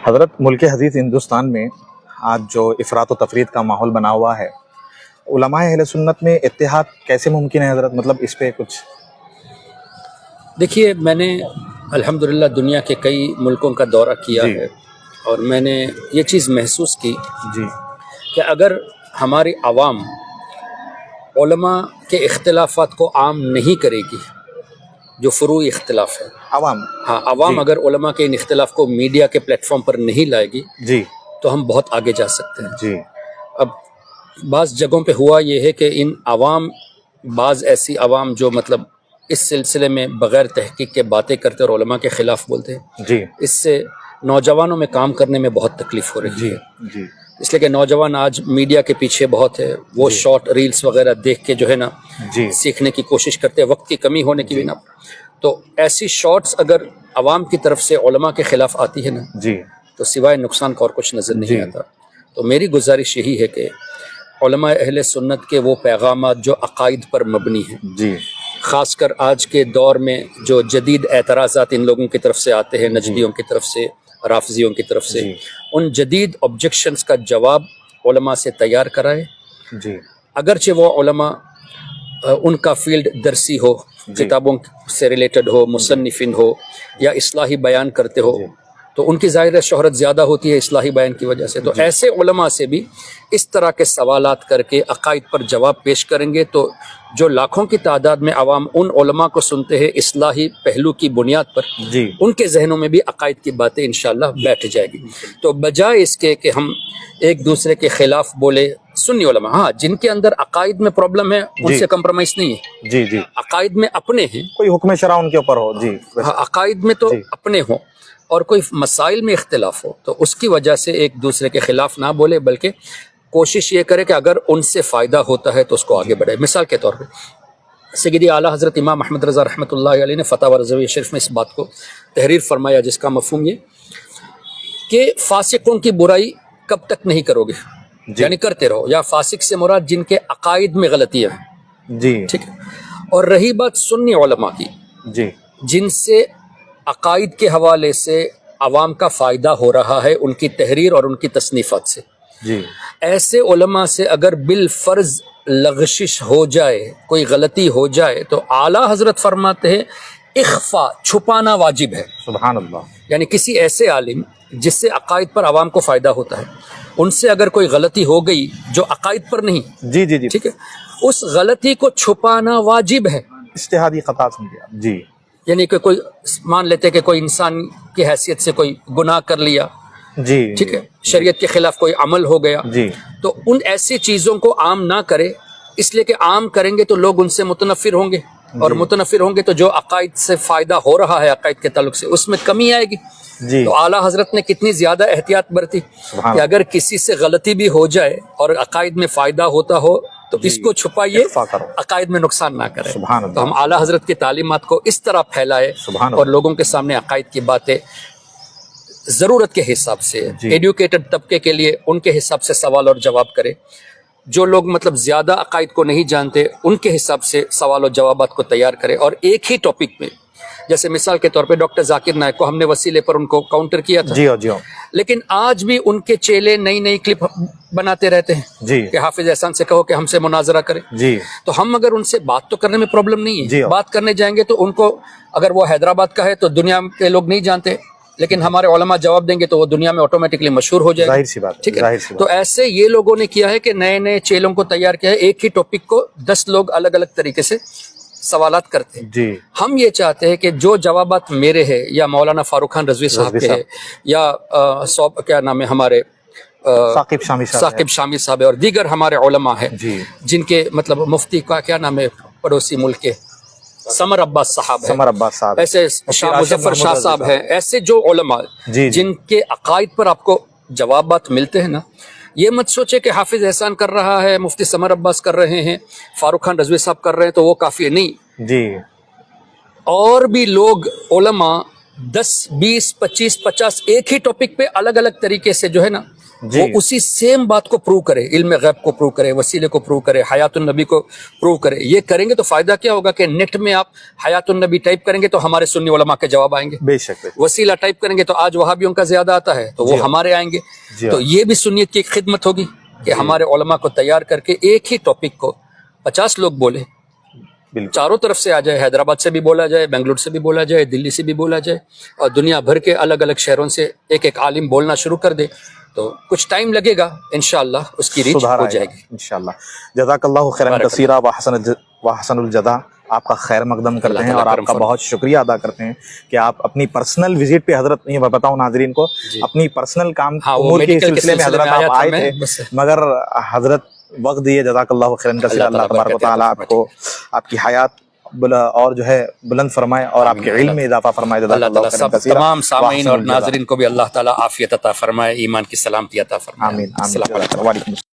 حضرت ملک حدیث ہندوستان میں آج جو افراط و تفریط کا ماحول بنا ہوا ہے، علماء اہل سنت میں اتحاد کیسے ممکن ہے حضرت؟ مطلب اس پہ کچھ دیکھیے، میں نے الحمدللہ دنیا کے کئی ملکوں کا دورہ کیا ہے، اور میں نے یہ چیز محسوس کی کہ اگر ہماری عوام علماء کے اختلافات کو عام نہیں کرے گی، جو فروعی اختلاف ہے، عوام اگر علماء کے ان اختلاف کو میڈیا کے پلیٹ فارم پر نہیں لائے گی تو ہم بہت آگے جا سکتے ہیں۔ اب بعض جگہوں پہ ہوا یہ ہے کہ ان بعض ایسی عوام جو مطلب اس سلسلے میں بغیر تحقیق کے باتیں کرتے اور علماء کے خلاف بولتے ہیں، اس سے نوجوانوں میں کام کرنے میں بہت تکلیف ہو رہی ہے، اس لیے کہ نوجوان آج میڈیا کے پیچھے بہت ہے، وہ شارٹ ریلز وغیرہ دیکھ کے جو ہے نا سیکھنے کی کوشش کرتے ہیں، وقت کی کمی ہونے کی بنا۔ تو ایسی شارٹس اگر عوام کی طرف سے علماء کے خلاف آتی ہے نا تو سوائے نقصان کا اور کچھ نظر نہیں آتا۔ تو میری گزارش یہی ہے کہ علماء اہل سنت کے وہ پیغامات جو عقائد پر مبنی ہیں، خاص کر آج کے دور میں جو جدید اعتراضات ان لوگوں کی طرف سے آتے ہیں، نجدیوں کی طرف سے، رافضیوں کی طرف سے، ان جدید آبجیکشنز کا جواب علماء سے تیار کرائے۔ اگرچہ وہ علماء ان کا فیلڈ درسی ہو، کتابوں سے ریلیٹڈ ہو، مصنفین ہو یا اصلاحی بیان کرتے ہو، تو ان کی ظاہر شہرت زیادہ ہوتی ہے اصلاحی بیان کی وجہ سے۔ تو ایسے علماء سے بھی اس طرح کے سوالات کر کے عقائد پر جواب پیش کریں گے تو جو لاکھوں کی تعداد میں عوام ان علماء کو سنتے ہیں اصلاحی پہلو کی بنیاد پر، ان کے ذہنوں میں بھی عقائد کی باتیں انشاءاللہ بیٹھ جائے گی۔ تو بجائے اس کے کہ ہم ایک دوسرے کے خلاف بولے، سنی علماء ہاں جن کے اندر عقائد میں پرابلم ہے ان سے کمپرومائز نہیں ہے، عقائد میں اپنے ہیں، کوئی حکم شرع ان کے اوپر ہو، عقائد میں تو اپنے ہوں، اور کوئی مسائل میں اختلاف ہو تو اس کی وجہ سے ایک دوسرے کے خلاف نہ بولے، بلکہ کوشش یہ کرے کہ اگر ان سے فائدہ ہوتا ہے تو اس کو آگے بڑھائے۔ مثال کے طور پہ سیدی اعلیٰ حضرت امام احمد رضا رحمۃ اللہ علیہ نے فتاوی رضویہ شریف میں اس بات کو تحریر فرمایا، جس کا مفہوم یہ کہ فاسقوں کی برائی کب تک نہیں کرو گے، یعنی کرتے رہو، یا فاسق سے مراد جن کے عقائد میں غلطیاں ہیں، ٹھیک ہے۔ اور رہی بات سنی علماء کی، جن سے عقائد کے حوالے سے عوام کا فائدہ ہو رہا ہے ان کی تحریر اور ان کی تصنیفات سے، ایسے علماء سے اگر بالفرض لغزش ہو جائے، کوئی غلطی ہو جائے، تو اعلیٰ حضرت فرماتے ہیں اخفا، چھپانا واجب ہے۔ سبحان اللہ۔ یعنی کسی ایسے عالم جس سے عقائد پر عوام کو فائدہ ہوتا ہے، ان سے اگر کوئی غلطی ہو گئی جو عقائد پر نہیں، ٹھیک ہے، اس غلطی کو چھپانا واجب ہے۔ اجتہادی خطا سمجھا، یعنی کہ کوئی مان لیتے کہ کوئی انسان کی حیثیت سے کوئی گناہ کر لیا، ٹھیک ہے، شریعت کے خلاف کوئی عمل ہو گیا، تو ان ایسی چیزوں کو عام نہ کرے، اس لیے کہ عام کریں گے تو لوگ ان سے متنفر ہوں گے، اور متنفر ہوں گے تو جو عقائد سے فائدہ ہو رہا ہے عقائد کے تعلق سے اس میں کمی آئے گی۔ تو اعلیٰ حضرت نے کتنی زیادہ احتیاط برتی کہ اگر کسی سے غلطی بھی ہو جائے اور عقائد میں فائدہ ہوتا ہو تو اس کو چھپائیے، عقائد میں نقصان نہ کرے۔ تو ہم اعلیٰ حضرت کی تعلیمات کو اس طرح پھیلائے اور لوگوں کے سامنے عقائد کی باتیں ضرورت کے حساب سے، ایڈوکیٹڈ طبقے کے لیے ان کے حساب سے سوال اور جواب کرے، جو لوگ مطلب زیادہ عقائد کو نہیں جانتے ان کے حساب سے سوال و جوابات کو تیار کرے، اور ایک ہی ٹاپک میں، جیسے مثال کے طور پہ ڈاکٹر ذاکر نائک کو ہم نے وسیلے پر ان کو کاؤنٹر کیا تھا، لیکن آج بھی ان کے چیلے نئی کلپ بناتے رہتے ہیں کہ حافظ احسان سے کہو کہ ہم سے مناظرہ کریں۔ تو ہم اگر ان سے بات تو کرنے میں پرابلم نہیں ہے، بات کرنے جائیں گے تو ان کو، اگر وہ حیدرآباد کا ہے تو دنیا کے لوگ نہیں جانتے، لیکن ہمارے علماء جواب دیں گے تو وہ دنیا میں آٹومیٹکلی مشہور ہو جائے گا، ظاہر سی بات، ٹھیک ہے۔ تو ایسے یہ لوگوں نے کیا ہے کہ نئے چیلوں کو تیار کیا ہے، ایک ہی ٹاپک کو 10 لوگ الگ الگ طریقے سے سوالات کرتے ہیں۔ ہم یہ چاہتے ہیں کہ جو جوابات میرے ہیں یا مولانا فاروق خان رضوی صاحب کے ہیں یا کیا نام ہے ہمارے ثاقب شامی صاحب اور دیگر ہمارے علماء ہیں، جن کے مطلب مفتی کا کیا نام ہے پڑوسی ملک کے سمر عباس صاحب، ایسے شاہ مظفر شاہ صاحب ہیں، ایسے جو علماء جن کے عقائد پر آپ کو جوابات ملتے ہیں نا، یہ مت سوچے کہ حافظ احسان کر رہا ہے، مفتی سمر عباس کر رہے ہیں، فاروق خان رضوی صاحب کر رہے ہیں تو وہ کافی ہے، نہیں، اور بھی لوگ علماء 10 20 25 50 ایک ہی ٹاپک پہ الگ الگ طریقے سے جو ہے نا جی۔ وہ اسی سیم بات کو پروو کرے، علم غیب کو پروو کرے، وسیلے کو پروو کرے، حیات النبی کو پروو کرے. یہ کریں گے تو فائدہ کیا ہوگا کہ نیٹ میں آپ حیات النبی ٹائپ کریں گے تو ہمارے سنی علماء کے جواب آئیں گے. بے شک. وسیلہ ٹائپ کریں گے تو آج وہابیوں کا زیادہ آتا ہے تو وہ ہمارے آئیں گے. تو یہ بھی سنیت کی ایک خدمت ہوگی کہ ہمارے علماء کو تیار کر کے ایک ہی ٹاپک کو 50 لوگ بولے، چاروں طرف سے آ جائے، حیدرآباد سے بھی بولا جائے، بنگلور سے بھی بولا جائے، دلی سے بھی بولا جائے، اور دنیا بھر کے الگ الگ شہروں سے ایک ایک عالم بولنا شروع کر دے. تو کچھ ٹائم لگے گا، انشاءاللہ اس کی ریچ ہو جائے گی انشاءاللہ. جزاک اللہ خیرا کثیرا وحسن الجزا. آپ کا خیر مقدم کرتے ہیں اور آپ کا بہت شکریہ ادا کرتے ہیں کہ آپ اپنی پرسنل وزٹ پہ حضرت، یہ بتاؤں ناظرین کو، اپنی پرسنل کام امور کے سلسلے میں حضرت آپ آئے تھے، مگر حضرت وقت دیے. جزاک اللہ خیرا کثیرا. اللہ تبارک و تعالیٰ آپ کو آپ کی حیات اور جو ہے بلند فرمائے اور آپ کے علم میں اضافہ فرمائے. اللہ تعالیٰ سب تمام سامعین اور ناظرین کو بھی اللہ تعالیٰ عافیت عطا فرمائے، ایمان کی سلامتی عطا فرمائے. آمین. وعلیکم السلام.